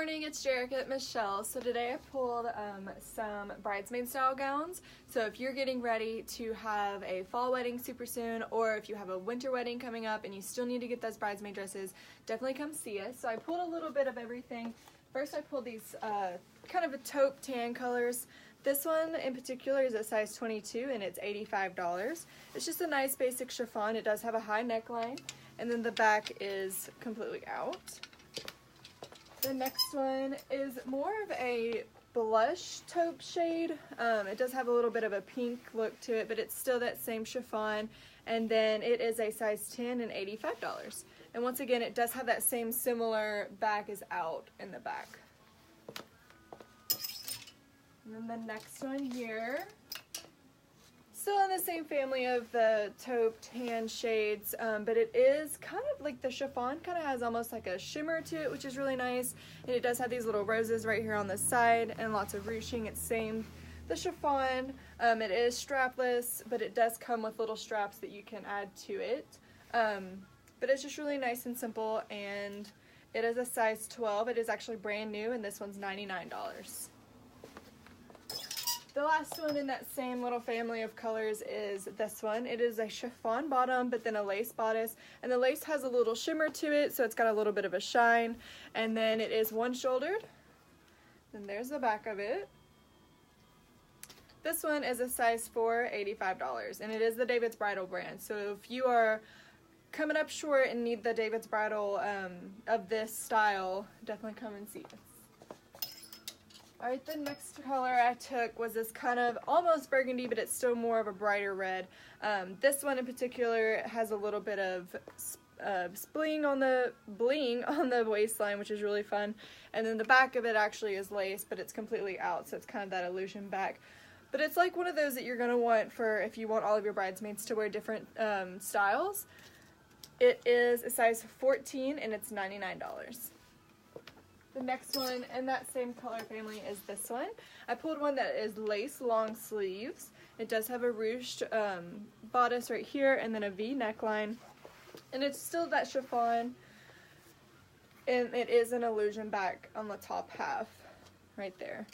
morning, it's Jerica Michelle. So today I pulled some bridesmaid style gowns. So if you're getting ready to have a fall wedding super soon, or if you have a winter wedding coming up and you still need to get those bridesmaid dresses, definitely come see us. So I pulled a little bit of everything. First I pulled these kind of a taupe tan colors. This one in particular is a size 22 and it's $85. It's just a nice basic chiffon. It does have a high neckline, and then the back is completely out. The next one is more of a blush taupe shade. It does have a little bit of a pink look to it, but it's still that same chiffon. And then it is a size 10 and $85. And once again, it does have that same similar back is out in the back. And then the next one here, still in the same family of the taupe tan shades, but it is kind of like the chiffon kind of has almost like a shimmer to it, which is really nice. And it does have these little roses right here on the side and lots of ruching. It's same the chiffon. It is strapless, but it does come with little straps that you can add to it. But it's just really nice and simple, and it is a size 12. It is actually brand new, and this one's $99. The last one in that same little family of colors is this one. It is a chiffon bottom, but then a lace bodice, and the lace has a little shimmer to it, so it's got a little bit of a shine. And then it is one-shouldered. Then there's the back of it. This one is a size 4, $85, and it is the David's Bridal brand. So if you are coming up short and need the David's Bridal of this style, definitely come and see us. Alright, the next color I took was this kind of almost burgundy, but it's still more of a brighter red. This one in particular has a little bit of bling on the waistline, which is really fun. And then the back of it actually is lace, but it's completely out, so it's kind of that illusion back. But it's like one of those that you're going to want for if you want all of your bridesmaids to wear different styles. It is a size 14 and it's $99. The next one in that same color family is this one. I pulled one that is lace long sleeves. It does have a ruched bodice right here and then a V neckline. And it's still that chiffon. And it is an illusion back on the top half right there.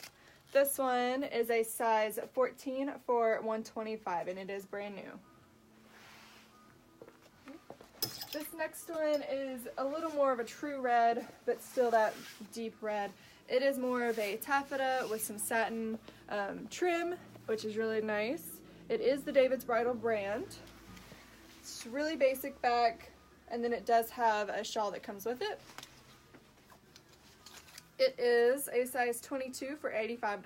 This one is a size 14 for $125, and it is brand new. This next one is a little more of a true red, but still that deep red. It is more of a taffeta with some satin trim, which is really nice. It is the David's Bridal brand. It's really basic back, and then it does have a shawl that comes with it. It is a size 22 for $85.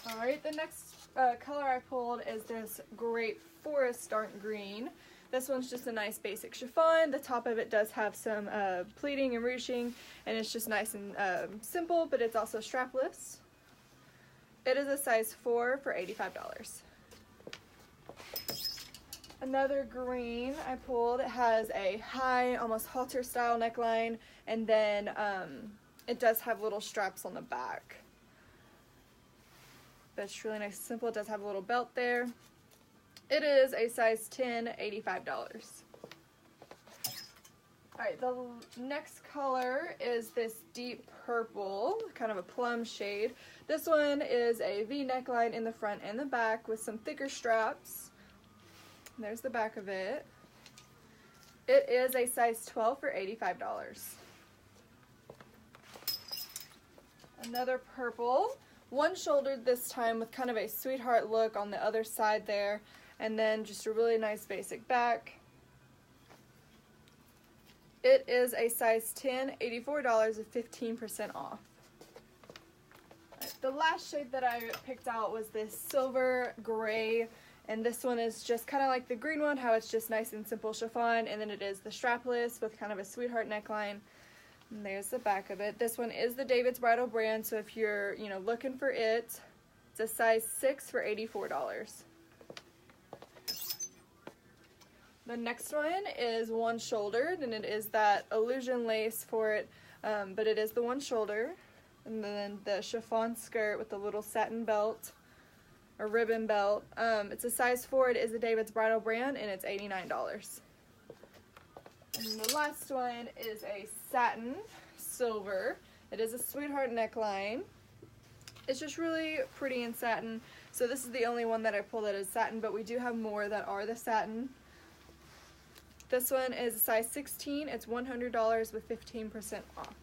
Alright, the next color I pulled is this great forest dark green. This one's just a nice basic chiffon. The top of it does have some pleating and ruching, and it's just nice and simple, but it's also strapless. It is a size 4 for $85. Another green I pulled, it has a high, almost halter style neckline, and then it does have little straps on the back. That's really nice and simple. It does have a little belt there. It is a size 10, $85. Alright, the next color is this deep purple, kind of a plum shade. This one is a V neckline in the front and the back with some thicker straps. There's the back of it. It is a size 12 for $85. Another purple, one-shouldered this time with kind of a sweetheart look on the other side there, and then just a really nice basic back. It is a size 10, $84 with 15% off. The last shade that I picked out was this silver gray. And this one is just kind of like the green one, how it's just nice and simple chiffon, and then it is the strapless with kind of a sweetheart neckline. And there's the back of it. This one is the David's Bridal brand, so if you're, looking for it, it's a size 6 for $84. The next one is one-shouldered, and it is that illusion lace for it, but it is the one-shoulder. And then the chiffon skirt with the little satin belt. A ribbon belt. It's a size 4. It is the David's Bridal brand, and it's $89. And the last one is a satin silver. It is a sweetheart neckline. It's just really pretty in satin. So this is the only one that I pulled that is satin, but we do have more that are the satin. This one is a size 16. It's $100 with 15% off.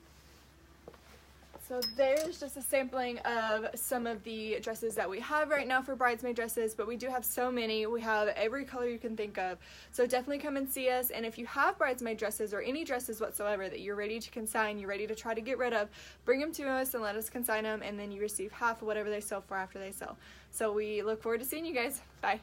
So there's just a sampling of some of the dresses that we have right now for bridesmaid dresses, but we do have so many. We have every color you can think of. So definitely come and see us, and if you have bridesmaid dresses or any dresses whatsoever that you're ready to consign, you're ready to try to get rid of, bring them to us and let us consign them, and then you receive half of whatever they sell for after they sell. So we look forward to seeing you guys. Bye.